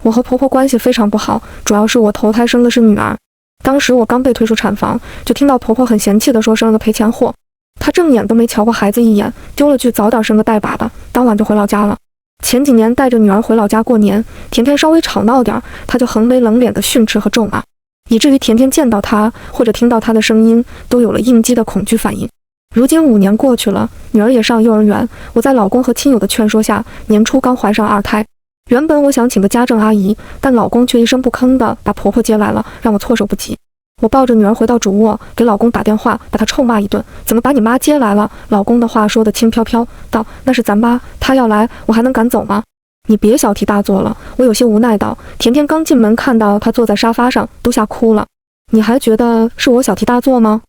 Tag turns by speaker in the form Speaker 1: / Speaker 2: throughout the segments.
Speaker 1: 我和婆婆关系非常不好，主要是我头胎生的是女儿。当时我刚被推出产房，就听到婆婆很嫌弃地说生了个赔钱货。她正眼都没瞧过孩子一眼，丢了句早点生个带把的，当晚就回老家了。前几年带着女儿回老家过年，甜甜稍微吵闹点，她就横眉冷脸的训斥和咒骂，以至于甜甜见到她或者听到她的声音，都有了应激的恐惧反应。如今5年过去了，女儿也上幼儿园，我在老公和亲友的劝说下，年初刚怀上2胎。原本我想请个家政阿姨，但老公却一声不吭地把婆婆接来了，让我措手不及。我抱着女儿回到主卧，给老公打电话，把他臭骂一顿。怎么把你妈接来了？老公的话说得轻飘飘，道：那是咱妈，她要来，我还能赶走吗？你别小题大做了。我有些无奈道。甜甜刚进门看到她坐在沙发上，都吓哭了。你还觉得是我小题大做吗？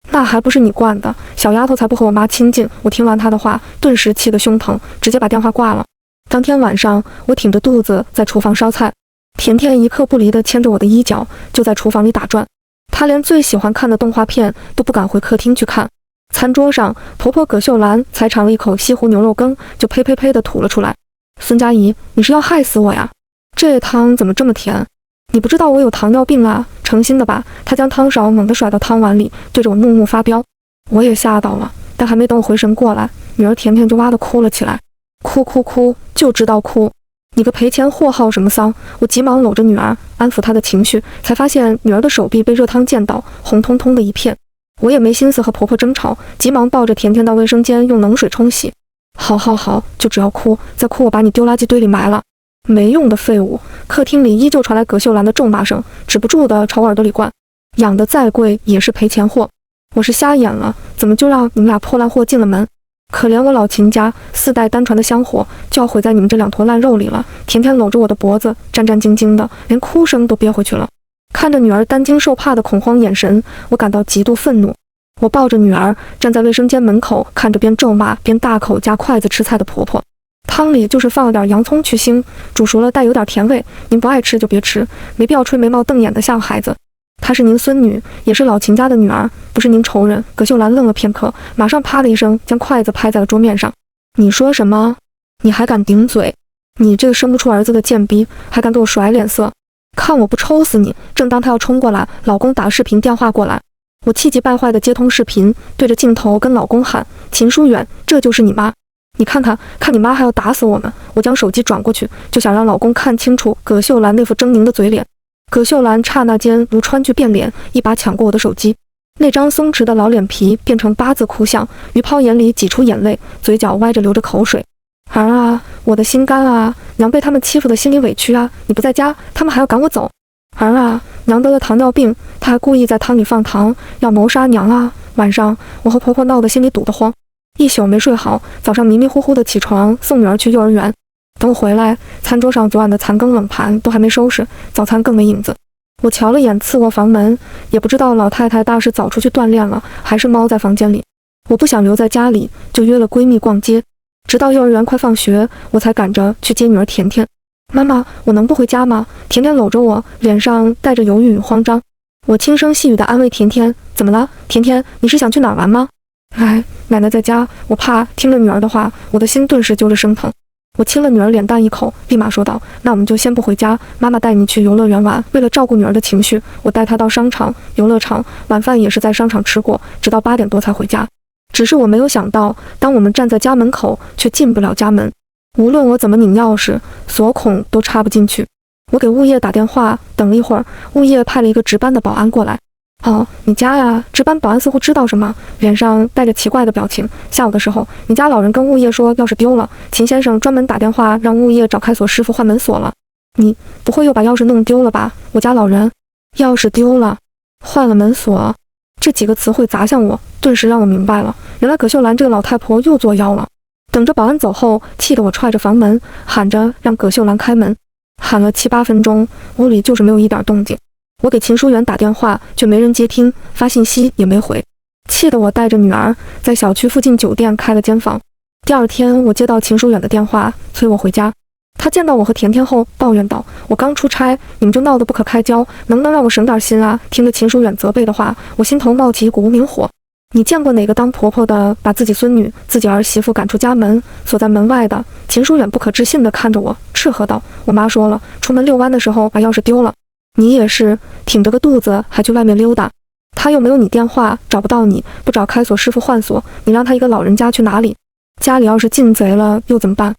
Speaker 1: 那还不是你惯的，小丫头才不和我妈亲近。我听完她的话，顿时气得胸疼，直接把电话挂了。当天晚上，我挺着肚子在厨房烧菜，甜甜一刻不离地牵着我的衣角，就在厨房里打转。她连最喜欢看的动画片都不敢回客厅去看。餐桌上，婆婆葛秀兰才尝了一口西湖牛肉羹，就呸呸呸地吐了出来。孙佳怡，你是要害死我呀？这汤怎么这么甜？你不知道我有糖尿病啊？诚心的吧？她将汤勺猛地甩到汤碗里，对着我怒目发飙。我也吓到了，但还没等我回神过来，女儿甜甜就哇地哭了起来。哭哭哭，就知道哭！你个赔钱货号什么丧！我急忙搂着女儿，安抚她的情绪，才发现女儿的手臂被热汤溅到，红彤彤的一片。我也没心思和婆婆争吵，急忙抱着甜甜到卫生间用冷水冲洗。好好好，就只要哭，再哭我把你丢垃圾堆里埋了！没用的废物！客厅里依旧传来葛秀兰的咒骂声，止不住的朝我耳朵里灌。养得再贵也是赔钱货！我是瞎眼了，怎么就让你们俩破烂货进了门？可怜我老秦家4代单传的香火就要毁在你们这2坨烂肉里了。甜甜搂着我的脖子，战战兢兢的，连哭声都憋回去了。看着女儿担惊受怕的恐慌眼神，我感到极度愤怒。我抱着女儿站在卫生间门口，看着边咒骂边大口夹筷子吃菜的婆婆。汤里就是放了点洋葱去腥，煮熟了带有点甜味，您不爱吃就别吃，没必要吹眉毛瞪眼的吓唬孩子。她是您孙女，也是老秦家的女儿，不是您仇人。葛秀兰愣了片刻，马上啪的一声将筷子拍在了桌面上。你说什么？你还敢顶嘴？你这个生不出儿子的贱逼，还敢给我甩脸色？看我不抽死你！正当她要冲过来，老公打视频电话过来，我气急败坏的接通视频，对着镜头跟老公喊：秦书远，这就是你妈！你看看，看你妈还要打死我们！我将手机转过去，就想让老公看清楚葛秀兰那副狰狞的嘴脸。葛秀兰刹那间如川剧变脸，一把抢过我的手机，那张松弛的老脸皮变成8字哭相，鱼泡眼里挤出眼泪，嘴角歪着流着口水。儿啊，我的心肝啊，娘被他们欺负的心里委屈啊！你不在家，他们还要赶我走。儿啊，娘得了糖尿病，他还故意在汤里放糖，要谋杀娘啊！晚上我和婆婆闹得心里堵得慌，一宿没睡好，早上迷迷糊糊的起床送女儿去幼儿园。等我回来，餐桌上昨晚的残羹冷盘都还没收拾，早餐更没影子。我瞧了眼次卧房门，也不知道老太太大是早出去锻炼了，还是猫在房间里。我不想留在家里，就约了闺蜜逛街。直到幼儿园快放学，我才赶着去接女儿甜甜。妈妈，我能不回家吗？甜甜搂着我，脸上带着犹豫与慌张。我轻声细语地安慰甜甜：怎么了？甜甜，你是想去哪儿玩吗？哎，奶奶在家，我怕。听了女儿的话，我的心顿时揪着生疼。我亲了女儿脸蛋一口，立马说道：那我们就先不回家，妈妈带你去游乐园玩。为了照顾女儿的情绪，我带她到商场、游乐场，晚饭也是在商场吃过，直到8点多才回家。只是我没有想到，当我们站在家门口，却进不了家门。无论我怎么拧钥匙，锁孔都插不进去。我给物业打电话，等了一会儿，物业派了一个值班的保安过来。哦，你家呀？值班保安似乎知道什么，脸上带着奇怪的表情。下午的时候，你家老人跟物业说钥匙丢了，秦先生专门打电话让物业找开锁师傅换门锁了。你不会又把钥匙弄丢了吧？我家老人钥匙丢了，换了门锁。这几个词汇砸向我，顿时让我明白了，原来葛秀兰这个老太婆又作妖了。等着保安走后，气得我踹着房门，喊着让葛秀兰开门，喊了7、8分钟，屋里就是没有一点动静。我给秦书远打电话，却没人接听，发信息也没回，气得我带着女儿在小区附近酒店开了间房。第二天，我接到秦书远的电话，催我回家。他见到我和甜甜后，抱怨道：我刚出差，你们就闹得不可开交，能不能让我省点心啊？听着秦书远责备的话，我心头冒起一股无名火。你见过哪个当婆婆的把自己孙女、自己儿媳妇赶出家门，锁在门外的？秦书远不可置信地看着我，斥喝道：“我妈说了，出门遛弯的时候把钥匙丢了。你也是，挺着个肚子还去外面溜达。他又没有你电话，找不到你，不找开锁师傅换锁，你让他一个老人家去哪里？家里要是进贼了又怎么办？”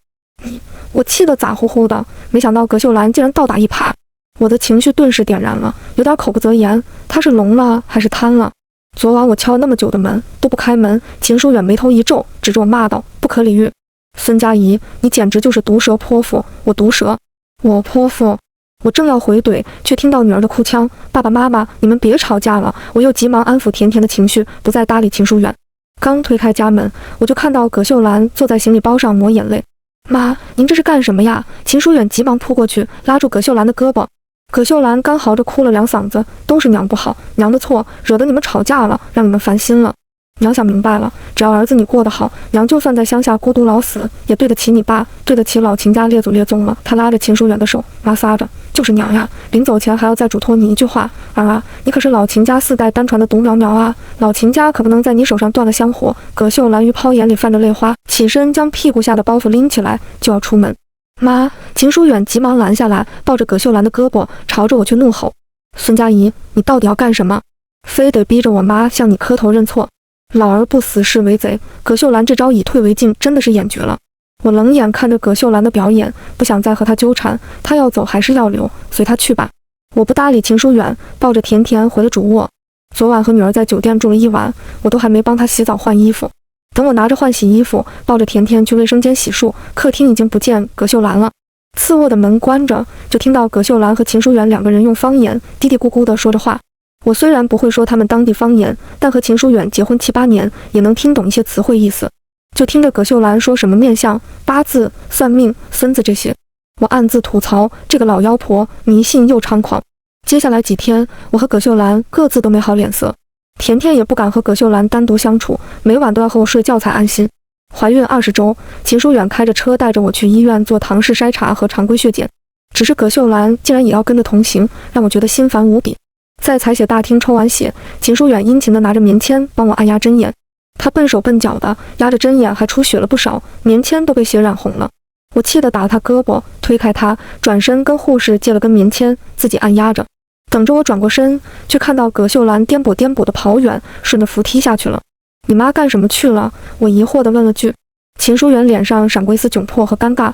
Speaker 1: 我气得咋呼呼的，没想到葛秀兰竟然倒打一耙，我的情绪顿时点燃了，有点口不择言。他是聋了还是瘫了？昨晚我敲了那么久的门都不开门。秦书远眉头一皱，指着我骂道：“不可理喻！孙佳怡，你简直就是毒舌泼妇！我毒舌，我泼妇！”我正要回怼，却听到女儿的哭腔：“爸爸妈妈，你们别吵架了！”我又急忙安抚甜甜的情绪，不再搭理秦书远。刚推开家门，我就看到葛秀兰坐在行李包上抹眼泪。妈，您这是干什么呀？秦书远急忙扑过去，拉住葛秀兰的胳膊。葛秀兰干嚎着哭了两嗓子，都是娘不好，娘的错，惹得你们吵架了，让你们烦心了。娘想明白了，只要儿子你过得好，娘就算在乡下孤独老死，也对得起你爸，对得起老秦家列祖列宗了。他拉着秦书远的手，妈撒着，就是娘呀，临走前还要再嘱托你一句话，儿啊，你可是老秦家4代单传的独苗苗啊，老秦家可不能在你手上断了香火。葛秀兰于抛眼里泛着泪花，起身将屁股下的包袱拎起来，就要出门。妈！秦书远急忙拦下来，抱着葛秀兰的胳膊，朝着我去怒吼：“孙佳怡，你到底要干什么？非得逼着我妈向你磕头认错？老儿不死是为贼！”葛秀兰这招以退为进，真的是眼绝了。我冷眼看着葛秀兰的表演，不想再和她纠缠，她要走还是要留，随她去吧。我不搭理秦书远，抱着甜甜回了主卧。昨晚和女儿在酒店住了一晚，我都还没帮她洗澡换衣服。等我拿着换洗衣服，抱着甜甜去卫生间洗漱，客厅已经不见葛秀兰了。次卧的门关着，就听到葛秀兰和秦书远两个人用方言嘀嘀咕咕地说着话。我虽然不会说他们当地方言，但和秦书远结婚7、8年，也能听懂一些词汇意思。就听着葛秀兰说什么面相、八字、算命、孙子这些，我暗自吐槽这个老妖婆迷信又猖狂。接下来几天，我和葛秀兰各自都没好脸色。甜甜也不敢和葛秀兰单独相处，每晚都要和我睡觉才安心。怀孕20周，秦书远开着车带着我去医院做唐氏筛查和常规血检，只是葛秀兰竟然也要跟着同行，让我觉得心烦无比。在采血大厅抽完血，秦书远殷勤地拿着棉签帮我按压针眼，他笨手笨脚的压着针眼还出血了不少，棉签都被血染红了。我气得打了他胳膊，推开他，转身跟护士借了根棉签，自己按压着。等着我转过身，却看到葛秀兰颠簸颠簸地跑远，顺着扶梯下去了。你妈干什么去了？我疑惑地问了句。秦书远脸上闪过一丝窘迫和尴尬。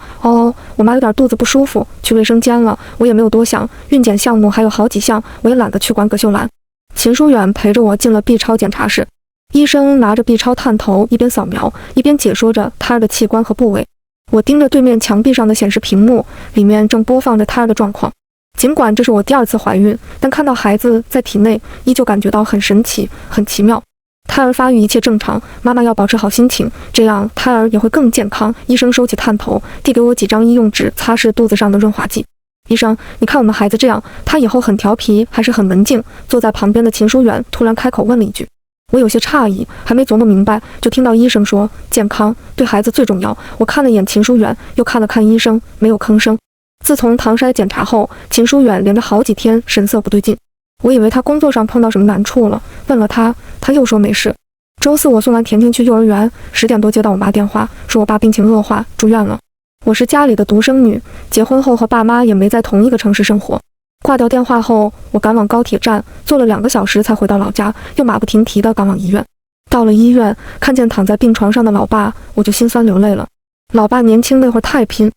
Speaker 1: 我妈有点肚子不舒服，去卫生间了。我也没有多想，孕检项目还有好几项，我也懒得去管葛秀兰。秦书远陪着我进了 B 超检查室，医生拿着 B 超探头，一边扫描一边解说着胎儿的器官和部位。我盯着对面墙壁上的显示屏幕，里面正播放着胎儿的状况。尽管这是我第2次怀孕，但看到孩子在体内，依旧感觉到很神奇、很奇妙。胎儿发育一切正常，妈妈要保持好心情，这样胎儿也会更健康。医生收起探头，递给我几张医用纸，擦拭肚子上的润滑剂。医生，你看我们孩子这样，他以后很调皮，还是很文静？坐在旁边的秦书远突然开口问了一句。我有些诧异，还没琢磨明白，就听到医生说：“健康对孩子最重要。”我看了眼秦书远，又看了看医生，没有吭声。自从唐筛检查后，秦书远连着好几天神色不对劲，我以为他工作上碰到什么难处了，问了他，他又说没事。周4我送完甜甜去幼儿园，10点多接到我妈电话，说我爸病情恶化，住院了。我是家里的独生女，结婚后和爸妈也没在同一个城市生活。挂掉电话后，我赶往高铁站，坐了2个小时才回到老家，又马不停蹄地赶往医院。到了医院，看见躺在病床上的老爸，我就心酸流泪了。老爸年轻那会儿太拼。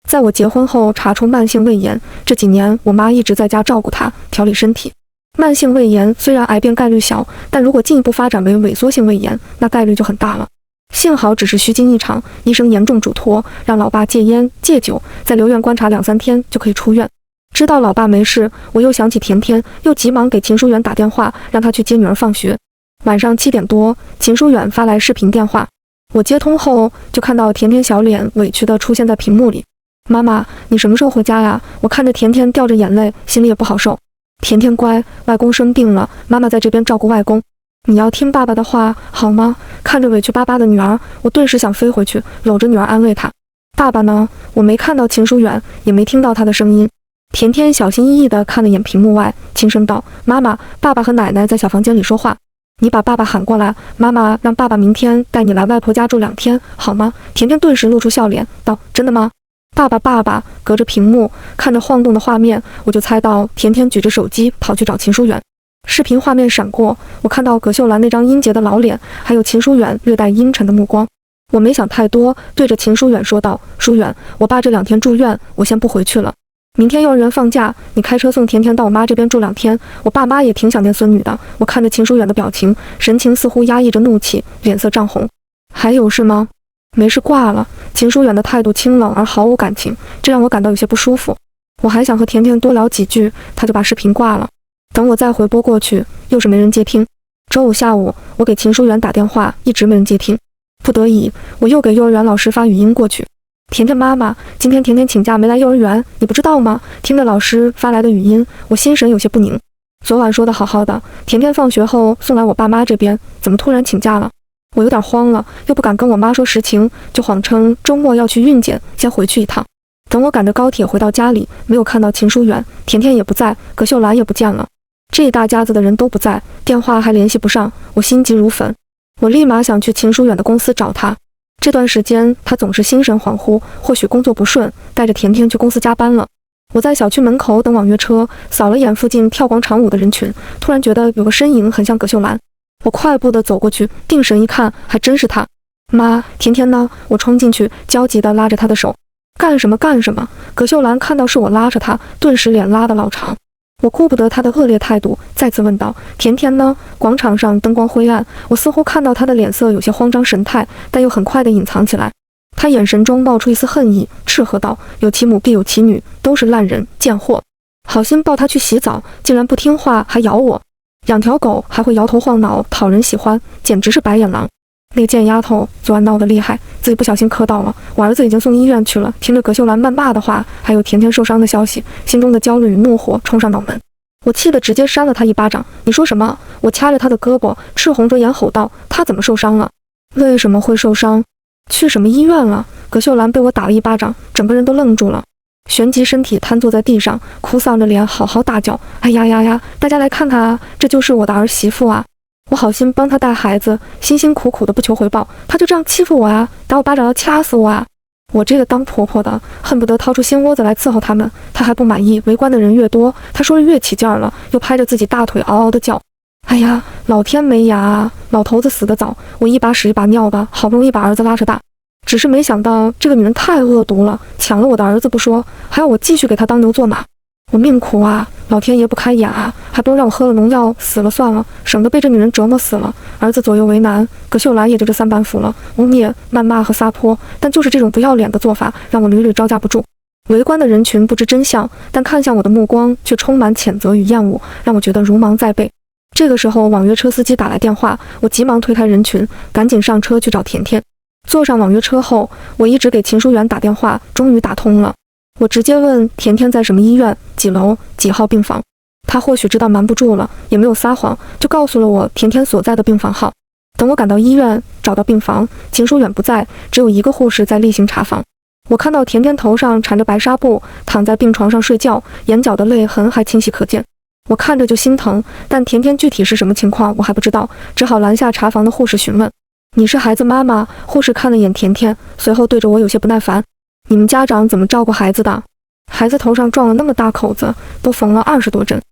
Speaker 1: 在我结婚后查出慢性胃炎，这几年我妈一直在家照顾他，调理身体。慢性胃炎虽然癌变概率小，但如果进一步发展为萎缩性胃炎，那概率就很大了。幸好只是虚惊一场，医生严重嘱托让老爸戒烟戒酒，在留院观察2、3天就可以出院。知道老爸没事，我又想起甜甜，又急忙给秦书远打电话，让他去接女儿放学。晚上7点多，秦书远发来视频电话，我接通后就看到甜甜小脸委屈地出现在屏幕里。妈妈，你什么时候回家呀？我看着甜甜掉着眼泪，心里也不好受。甜甜乖，外公生病了，妈妈在这边照顾外公，你要听爸爸的话，好吗？看着委屈巴巴的女儿，我顿时想飞回去，搂着女儿安慰她。爸爸呢？我没看到秦书远，也没听到他的声音。甜甜小心翼翼地看了眼屏幕外，轻声道：“妈妈，爸爸和奶奶在小房间里说话。”你把爸爸喊过来，妈妈让爸爸明天带你来外婆家住2天，好吗？甜甜顿时露出笑脸，道：真的吗？爸爸爸爸，隔着屏幕看着晃动的画面，我就猜到甜甜举着手机跑去找秦书远。视频画面闪过，我看到葛秀兰那张阴洁的老脸，还有秦书远略带阴沉的目光。我没想太多，对着秦书远说道：书远，我爸这2天住院，我先不回去了。明天幼儿园放假，你开车送甜甜到我妈这边住2天。我爸妈也挺想念孙女的。我看着秦书远的表情，神情似乎压抑着怒气，脸色涨红。还有事吗？没事，挂了。秦书远的态度清冷而毫无感情，这让我感到有些不舒服。我还想和甜甜多聊几句，他就把视频挂了。等我再回拨过去，又是没人接听。周五下午，我给秦书远打电话，一直没人接听。不得已，我又给幼儿园老师发语音过去。甜甜妈妈，今天甜甜请假没来幼儿园，你不知道吗？听着老师发来的语音，我心神有些不宁。昨晚说的好好的，甜甜放学后送来我爸妈这边，怎么突然请假了？我有点慌了，又不敢跟我妈说实情，就谎称周末要去孕检，先回去一趟。等我赶着高铁回到家里，没有看到秦书远，甜甜也不在，葛秀兰也不见了。这一大家子的人都不在，电话还联系不上，我心急如焚。我立马想去秦书远的公司找他。这段时间他总是心神恍惚，或许工作不顺，带着甜甜去公司加班了。我在小区门口等网约车，扫了眼附近跳广场舞的人群，突然觉得有个身影很像葛秀兰。我快步地走过去，定神一看，还真是她。妈，甜甜呢？我冲进去，焦急地拉着她的手。干什么干什么？葛秀兰看到是我拉着她，顿时脸拉得老长。我顾不得她的恶劣态度，再次问道：甜甜呢？广场上灯光灰暗，我似乎看到她的脸色有些慌张神态，但又很快地隐藏起来。她眼神中冒出一丝恨意，斥喝道：有其母必有其女，都是烂人贱货！好心抱她去洗澡，竟然不听话还咬我。养条狗还会摇头晃脑讨人喜欢，简直是白眼狼。那个贱丫头昨晚闹得厉害，自己不小心磕到了，我儿子已经送医院去了。听着葛秀兰谩骂的话，还有甜甜受伤的消息，心中的焦虑与怒火冲上脑门。我气得直接扇了他一巴掌。你说什么？我掐着他的胳膊，赤红着眼吼道：他怎么受伤了？为什么会受伤？去什么医院了？葛秀兰被我打了一巴掌，整个人都愣住了，旋即身体瘫坐在地上，哭丧着脸好好大叫：哎呀呀呀，大家来看看啊，这就是我的儿媳妇啊。我好心帮他带孩子，辛辛苦苦的不求回报，他就这样欺负我啊，打我巴掌要掐死我啊。我这个当婆婆的恨不得掏出心窝子来伺候他们，他还不满意，围观的人越多，他说越起劲儿了，又拍着自己大腿嗷嗷的叫。哎呀，老天没牙啊，老头子死得早，我一把屎一把尿的，好不容易把儿子拉扯大，只是没想到这个女人太恶毒了，抢了我的儿子不说，还要我继续给她当牛做马。我命苦啊，老天爷不开眼啊，还不如让我喝了农药死了算了，省得被这女人折磨死了。儿子左右为难，葛秀兰也就这3板斧了，污蔑、谩骂和撒泼，但就是这种不要脸的做法，让我屡屡招架不住。围观的人群不知真相，但看向我的目光却充满谴责与厌恶，让我觉得如芒在背。这个时候，网约车司机打来电话，我急忙推开人群，赶紧上车去找甜甜。坐上网约车后，我一直给秦书远打电话，终于打通了。我直接问甜甜在什么医院、几楼、几号病房。他或许知道瞒不住了，也没有撒谎，就告诉了我甜甜所在的病房号。等我赶到医院，找到病房，秦书远不在，只有一个护士在例行查房。我看到甜甜头上缠着白纱布，躺在病床上睡觉，眼角的泪痕还清晰可见。我看着就心疼，但甜甜具体是什么情况我还不知道，只好拦下查房的护士询问：你是孩子妈妈？护士看了眼甜甜，随后对着我有些不耐烦：你们家长怎么照顾孩子的？孩子头上撞了那么大口子，都缝了20多针。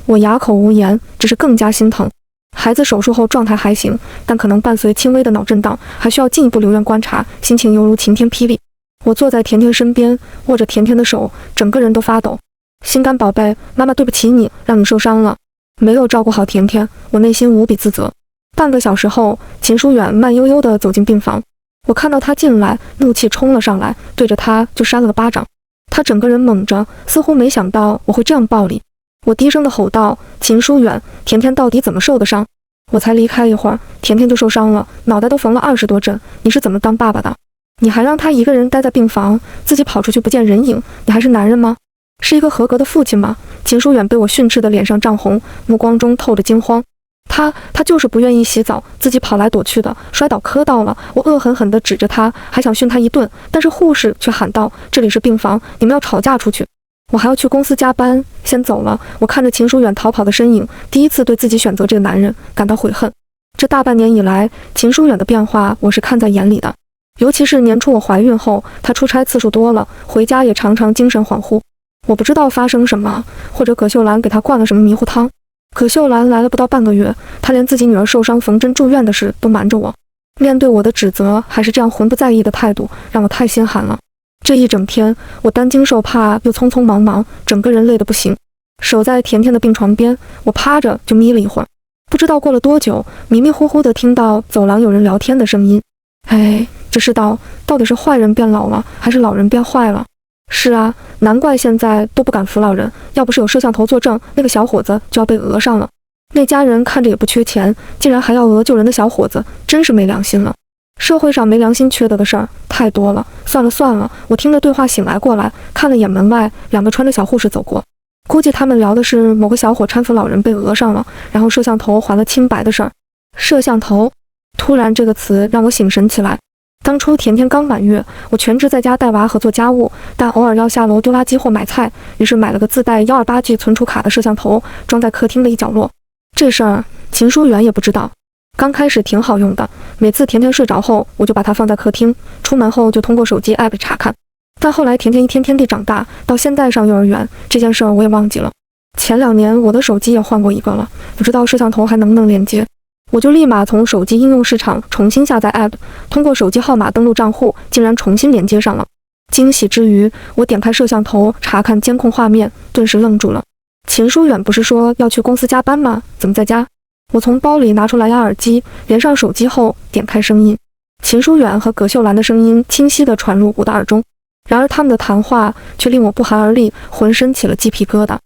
Speaker 1: 我哑口无言，只是更加心疼。孩子手术后状态还行，但可能伴随轻微的脑震荡，还需要进一步留院观察，心情犹如晴天霹雳。我坐在甜甜身边，握着甜甜的手，整个人都发抖。心肝宝贝，妈妈对不起你，让你受伤了，没有照顾好甜甜，我内心无比自责。半个小时后，秦书远慢悠悠地走进病房，我看到他进来，怒气冲了上来，对着他就扇了个巴掌。他整个人懵着，似乎没想到我会这样暴力。我低声地吼道：秦书远，甜甜到底怎么受的伤？我才离开一会儿，甜甜就受伤了，脑袋都缝了20多针，你是怎么当爸爸的？你还让他一个人待在病房，自己跑出去不见人影，你还是男人吗？是一个合格的父亲吗？秦书远被我训斥的脸上涨红，目光中透着惊慌。他就是不愿意洗澡，自己跑来躲去的，摔倒磕到了。我恶狠狠地指着他，还想训他一顿，但是护士却喊道：这里是病房，你们要吵架出去。我还要去公司加班，先走了。我看着秦书远逃跑的身影，第一次对自己选择这个男人感到悔恨。这大半年以来，秦书远的变化我是看在眼里的，尤其是年初我怀孕后，他出差次数多了，回家也常常精神恍惚。我不知道发生什么，或者葛秀兰给他灌了什么迷糊汤。葛秀兰来了不到半个月，她连自己女儿受伤缝针住院的事都瞒着我。面对我的指责，还是这样浑不在意的态度，让我太心寒了。这一整天，我担惊受怕，又匆匆忙忙，整个人累得不行。守在甜甜的病床边，我趴着就眯了一会儿。不知道过了多久，迷迷糊糊地听到走廊有人聊天的声音。哎，这世道到底是坏人变老了，还是老人变坏了？是啊，难怪现在都不敢扶老人，要不是有摄像头作证，那个小伙子就要被讹上了。那家人看着也不缺钱，竟然还要讹救人的小伙子，真是没良心了。社会上没良心缺德的事儿太多了。算了，我听着对话醒来过来，看了眼门外2个穿着小护士走过，估计他们聊的是某个小伙搀扶老人被讹上了，然后摄像头还了清白的事儿。摄像头，突然这个词让我醒神起来。当初甜甜刚满月，我全职在家带娃和做家务，但偶尔要下楼丢垃圾或买菜，于是买了个自带 128G 存储卡的摄像头，装在客厅的一角落。这事儿秦书远也不知道。刚开始挺好用的，每次甜甜睡着后，我就把它放在客厅，出门后就通过手机 app 查看。但后来甜甜一天天地长大，到现在上幼儿园，这件事儿我也忘记了。前2年我的手机也换过一个了，不知道摄像头还能不能连接。我就立马从手机应用市场重新下载 app， 通过手机号码登录账户，竟然重新连接上了。惊喜之余，我点开摄像头查看监控画面，顿时愣住了。秦书远不是说要去公司加班吗？怎么在家？我从包里拿出蓝牙耳机，连上手机后点开声音，秦书远和葛秀兰的声音清晰地传入我的耳中。然而他们的谈话却令我不寒而栗，浑身起了鸡皮疙瘩。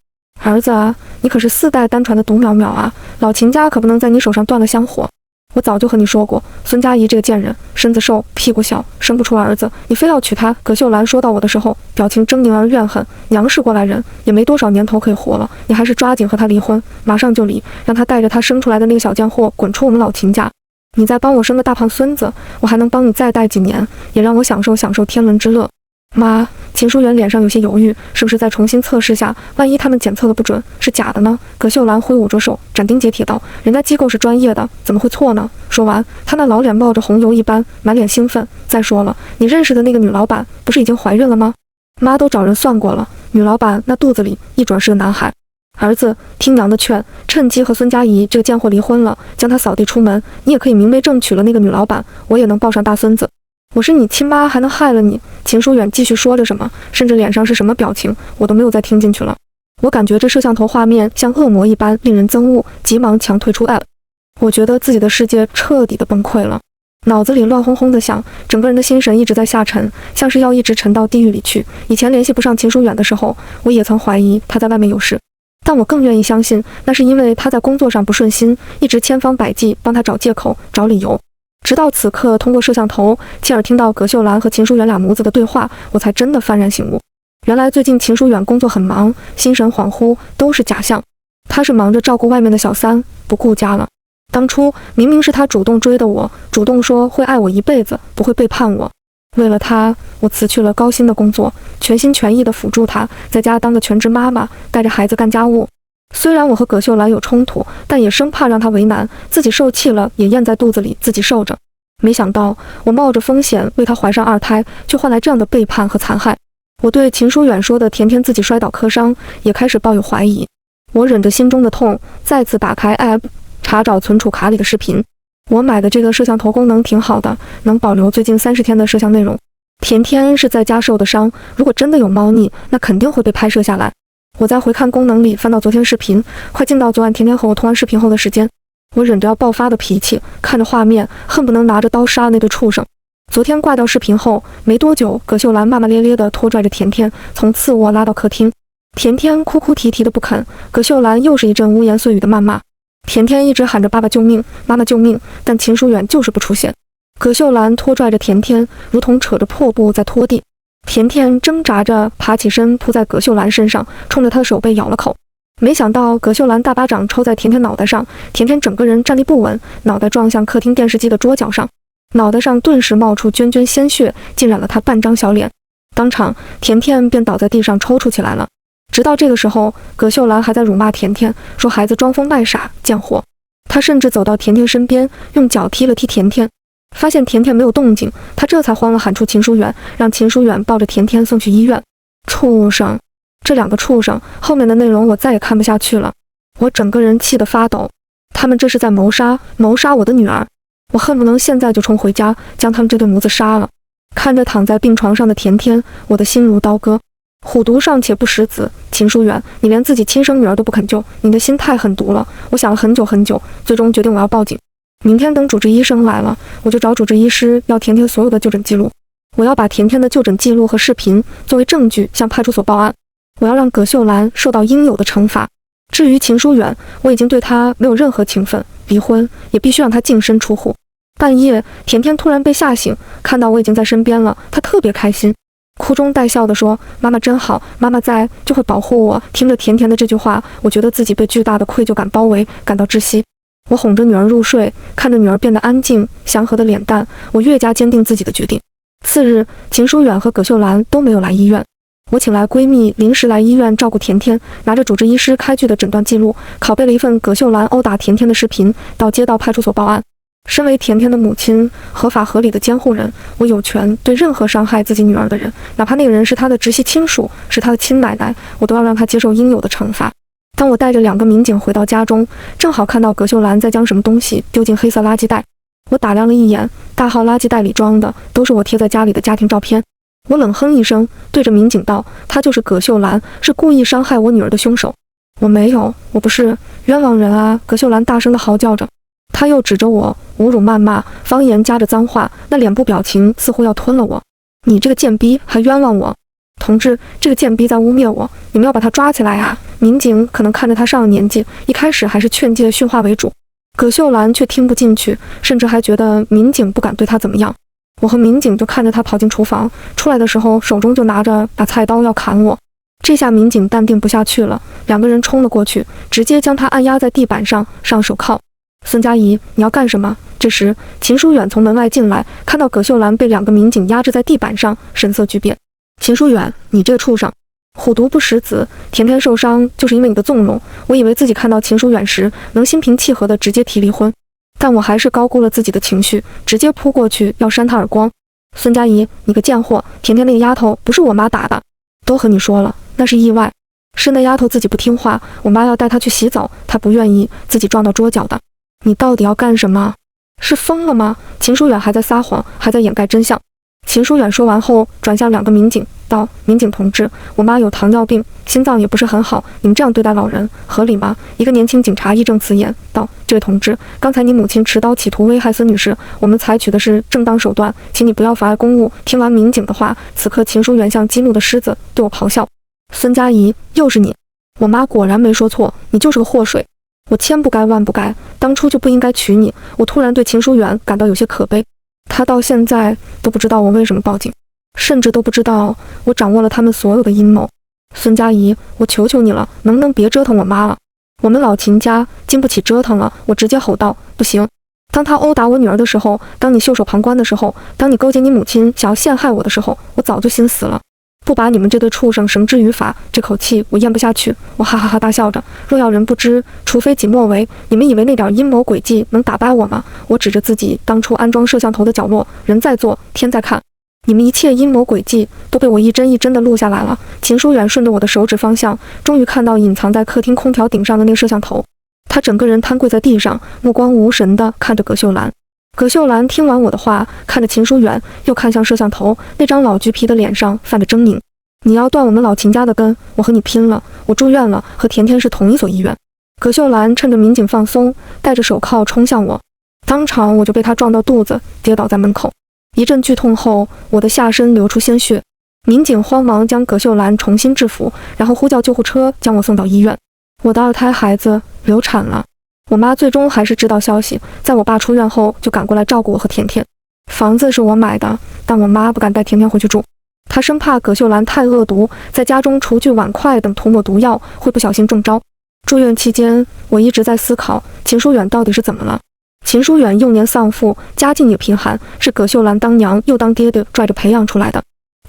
Speaker 1: 儿子啊，你可是4代单传的独苗苗啊，老秦家可不能在你手上断了香火。我早就和你说过，孙佳怡这个贱人，身子瘦，屁股小，生不出儿子，你非要娶她。葛秀兰说到我的时候，表情狰狞而怨恨。娘是过来人，也没多少年头可以活了，你还是抓紧和她离婚，马上就离，让她带着她生出来的那个小贱货滚出我们老秦家。你再帮我生个大胖孙子，我还能帮你再带几年，也让我享受天伦之乐。妈，秦书远脸上有些犹豫，是不是再重新测试下？万一他们检测的不准，是假的呢？葛秀兰挥舞着手，斩钉截铁道：“人家机构是专业的，怎么会错呢？”说完，她那老脸冒着红油一般，满脸兴奋。再说了，你认识的那个女老板不是已经怀孕了吗？妈都找人算过了，女老板那肚子里一准是个男孩。儿子，听娘的劝，趁机和孙佳怡这个贱货离婚了，将她扫地出门。你也可以明媒正娶了那个女老板，我也能抱上大孙子。我是你亲妈，还能害了你？秦书远继续说着什么，甚至脸上是什么表情，我都没有再听进去了。我感觉这摄像头画面像恶魔一般令人憎恶，急忙强退出 app。我觉得自己的世界彻底的崩溃了，脑子里乱哄哄的想，整个人的心神一直在下沉，像是要一直沉到地狱里去。以前联系不上秦书远的时候，我也曾怀疑他在外面有事，但我更愿意相信，那是因为他在工作上不顺心，一直千方百计帮他找借口、找理由。直到此刻，通过摄像头亲耳听到葛秀兰和秦书远2母子的对话，我才真的幡然醒悟。原来最近秦书远工作很忙，心神恍惚，都是假象。他是忙着照顾外面的小三，不顾家了。当初明明是他主动追的我，主动说会爱我一辈子，不会背叛我。为了他，我辞去了高薪的工作，全心全意地辅助他，在家当个全职妈妈，带着孩子干家务。虽然我和葛秀兰有冲突，但也生怕让她为难，自己受气了也咽在肚子里，自己受着。没想到我冒着风险为她怀上2胎，却换来这样的背叛和残害。我对秦书远说的甜甜自己摔倒磕伤也开始抱有怀疑。我忍着心中的痛，再次打开 app 查找存储卡里的视频。我买的这个摄像头功能挺好的，能保留最近30天的摄像内容。甜甜是在家受的伤，如果真的有猫腻，那肯定会被拍摄下来。我在回看功能里翻到昨天视频，快进到昨晚甜甜和我通完视频后的时间。我忍着要爆发的脾气，看着画面，恨不能拿着刀杀那对畜生。昨天挂掉视频后没多久，葛秀兰骂骂咧咧地拖拽着甜甜从次卧拉到客厅，甜甜哭哭啼啼的不肯，葛秀兰又是一阵污言碎语的谩骂。甜甜一直喊着爸爸救命，妈妈救命，但秦书远就是不出现。葛秀兰拖拽着甜甜，如同扯着破布在拖地。甜甜挣扎着爬起身，扑在葛秀兰身上，冲着她的手背咬了口。没想到葛秀兰大巴掌抽在甜甜脑袋上，甜甜整个人站立不稳，脑袋撞向客厅电视机的桌角上，脑袋上顿时冒出涓涓鲜血，浸染了她半张小脸。当场，甜甜便倒在地上抽搐起来了。直到这个时候，葛秀兰还在辱骂甜甜，说孩子装疯卖傻，贱货。她甚至走到甜甜身边，用脚踢了踢甜甜。发现甜甜没有动静，她这才慌了，喊出秦书远，让秦书远抱着甜甜送去医院。畜生！这两个畜生！后面的内容我再也看不下去了，我整个人气得发抖。他们这是在谋杀我的女儿！我恨不能现在就冲回家，将他们这对母子杀了。看着躺在病床上的甜甜，我的心如刀割。虎毒尚且不食子，秦书远，你连自己亲生女儿都不肯救，你的心太狠毒了。我想了很久很久，最终决定我要报警。明天等主治医生来了，我就找主治医师要甜甜所有的就诊记录。我要把甜甜的就诊记录和视频作为证据向派出所报案。我要让葛秀兰受到应有的惩罚。至于秦书远，我已经对他没有任何情分，离婚也必须让他净身出户。半夜，甜甜突然被吓醒，看到我已经在身边了，她特别开心，哭中带笑地说：“妈妈真好，妈妈在就会保护我。”听着甜甜的这句话，我觉得自己被巨大的愧疚感包围，感到窒息。我哄着女儿入睡，看着女儿变得安静祥和的脸蛋，我越加坚定自己的决定。次日，秦书远和葛秀兰都没有来医院，我请来闺蜜临时来医院照顾甜甜，拿着主治医师开具的诊断记录，拷贝了一份葛秀兰殴打甜甜的视频，到街道派出所报案。身为甜甜的母亲，合法合理的监护人，我有权对任何伤害自己女儿的人，哪怕那个人是她的直系亲属，是她的亲奶奶，我都要让她接受应有的惩罚。当我带着2个民警回到家中，正好看到葛秀兰在将什么东西丢进黑色垃圾袋。我打量了一眼，大号垃圾袋里装的都是我贴在家里的家庭照片。我冷哼一声，对着民警道：“她就是葛秀兰，是故意伤害我女儿的凶手。”“我没有，我不是，冤枉人啊！”葛秀兰大声地嚎叫着。他又指着我，侮辱谩骂，方言夹着脏话，那脸部表情似乎要吞了我。“你这个贱逼，还冤枉我！同志，这个贱逼在污蔑我，你们要把他抓起来啊！”民警可能看着他上了年纪，一开始还是劝诫训话为主。葛秀兰却听不进去，甚至还觉得民警不敢对他怎么样。我和民警就看着他跑进厨房，出来的时候手中就拿着把菜刀要砍我。这下民警淡定不下去了，2个人冲了过去，直接将他按压在地板上，上手铐。“孙佳怡，你要干什么？”这时，秦书远从门外进来，看到葛秀兰被2个民警压制在地板上，神色巨变。“秦书远，你这个畜生！虎毒不食子，甜甜受伤就是因为你的纵容。我以为自己看到秦书远时能心平气和地直接提离婚，但我还是高估了自己的情绪，直接扑过去要扇他耳光。孙佳怡，你个贱货！甜甜那个丫头不是我妈打的，都和你说了，那是意外，是那丫头自己不听话，我妈要带她去洗澡，她不愿意，自己撞到桌角的。你到底要干什么？是疯了吗？”秦书远还在撒谎，还在掩盖真相。秦书远说完后，转向2个民警道：“民警同志，我妈有糖尿病，心脏也不是很好，你们这样对待老人合理吗？”一个年轻警察义正辞严道：“这位同志，刚才你母亲持刀企图危害孙女士，我们采取的是正当手段，请你不要妨碍公务。”听完民警的话，此刻秦书远像激怒的狮子，对我咆哮：“孙佳怡，又是你！我妈果然没说错，你就是个祸水。我千不该万不该，当初就不应该娶你。”我突然对秦书远感到有些可悲，他到现在都不知道我为什么报警，甚至都不知道我掌握了他们所有的阴谋。孙佳怡，我求求你了，能不能别折腾我妈了？我们老秦家经不起折腾了。我直接吼道：“不行！当他殴打我女儿的时候，当你袖手旁观的时候，当你勾结你母亲想要陷害我的时候，我早就心死了。不把你们这对畜生绳之于法，这口气我咽不下去。”我哈哈哈大笑着，若要人不知，除非己莫为。你们以为那点阴谋诡计能打败我吗？我指着自己当初安装摄像头的角落，人在做，天在看。你们一切阴谋诡计都被我一帧一帧地录下来了。秦书远顺着我的手指方向，终于看到隐藏在客厅空调顶上的那个摄像头。他整个人瘫跪在地上，目光无神地看着葛秀兰。葛秀兰听完我的话，看着秦书远，又看向摄像头，那张老橘皮的脸上泛着狰狞。“你要断我们老秦家的根，我和你拼了！我住院了，和甜甜是同一所医院。”葛秀兰趁着民警放松，戴着手铐冲向我，当场我就被他撞到肚子，跌倒在门口。一阵剧痛后，我的下身流出鲜血。民警慌忙将葛秀兰重新制服，然后呼叫救护车将我送到医院。我的2胎孩子流产了。我妈最终还是知道消息，在我爸出院后就赶过来照顾我和甜甜。房子是我买的，但我妈不敢带甜甜回去住，她生怕葛秀兰太恶毒，在家中厨具碗筷等涂抹毒药，会不小心中招。住院期间，我一直在思考秦书远到底是怎么了。秦书远幼年丧父，家境也贫寒，是葛秀兰当娘又当爹的拽着培养出来的。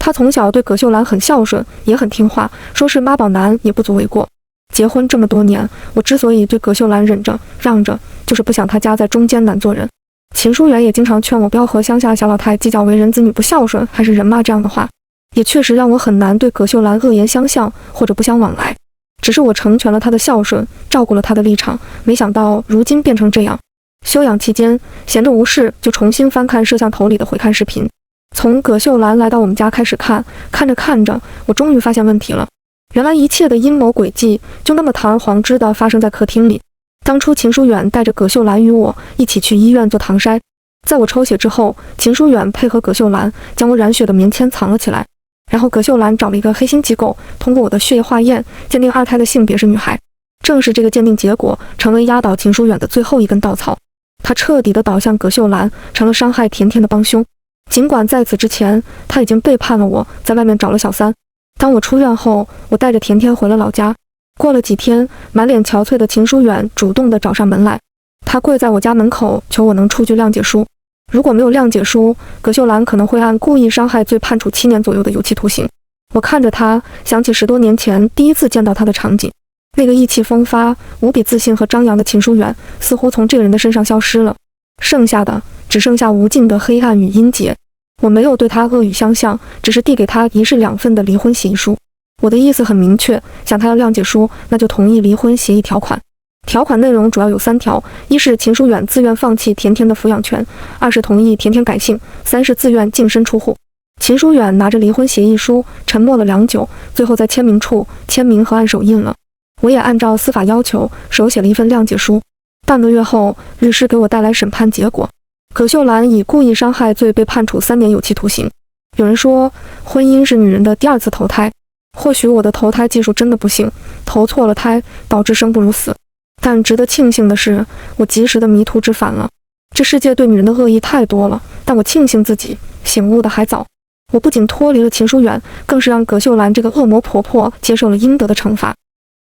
Speaker 1: 他从小对葛秀兰很孝顺，也很听话，说是妈宝男也不足为过。结婚这么多年，我之所以对葛秀兰忍着让着，就是不想她夹在中间难做人。秦书远也经常劝我不要和乡下小老太计较为人子女不孝顺还是人妈这样的话，也确实让我很难对葛秀兰恶言相向或者不相往来。只是我成全了她的孝顺，照顾了她的立场，没想到如今变成这样。休养期间，闲着无事就重新翻看摄像头里的回看视频。从葛秀兰来到我们家开始看，看着看着，我终于发现问题了。原来一切的阴谋诡计就那么堂而皇之地发生在客厅里。当初秦书远带着葛秀兰与我一起去医院做唐筛，在我抽血之后，秦书远配合葛秀兰将我染血的棉签藏了起来，然后葛秀兰找了一个黑心机构，通过我的血液化验鉴定二胎的性别是女孩。正是这个鉴定结果成为压倒秦书远的最后一根稻草，他彻底地倒向葛秀兰，成了伤害甜甜的帮凶。尽管在此之前他已经背叛了我，在外面找了小三。当我出院后，我带着甜甜回了老家。过了几天，满脸憔悴的秦书远主动地找上门来，他跪在我家门口求我能出具谅解书。如果没有谅解书，葛秀兰可能会按故意伤害罪判处7年左右的有期徒刑。我看着他，想起10多年前第一次见到他的场景，那个意气风发、无比自信和张扬的秦书远似乎从这个人的身上消失了，剩下的只剩下无尽的黑暗与阴结。我没有对他恶语相向，只是递给他1式2份的离婚协议书。我的意思很明确，想他要谅解书，那就同意离婚协议条款。条款内容主要有3条：一是秦书远自愿放弃甜甜的抚养权；2是同意甜甜改姓；3是自愿净身出户。秦书远拿着离婚协议书，沉默了良久，最后在签名处签名和按手印了。我也按照司法要求手写了一份谅解书。半个月后，律师给我带来审判结果。葛秀兰以故意伤害罪被判处3年有期徒刑。有人说，婚姻是女人的第2次投胎。或许我的投胎技术真的不行，投错了胎，导致生不如死。但值得庆幸的是，我及时的迷途知返了。这世界对女人的恶意太多了，但我庆幸自己醒悟的还早。我不仅脱离了秦书远，更是让葛秀兰这个恶魔婆婆接受了应得的惩罚。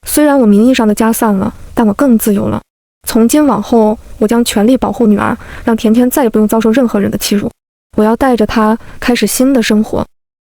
Speaker 1: 虽然我名义上的家散了，但我更自由了。从今往后，我将全力保护女儿，让甜甜再也不用遭受任何人的欺辱。我要带着她开始新的生活。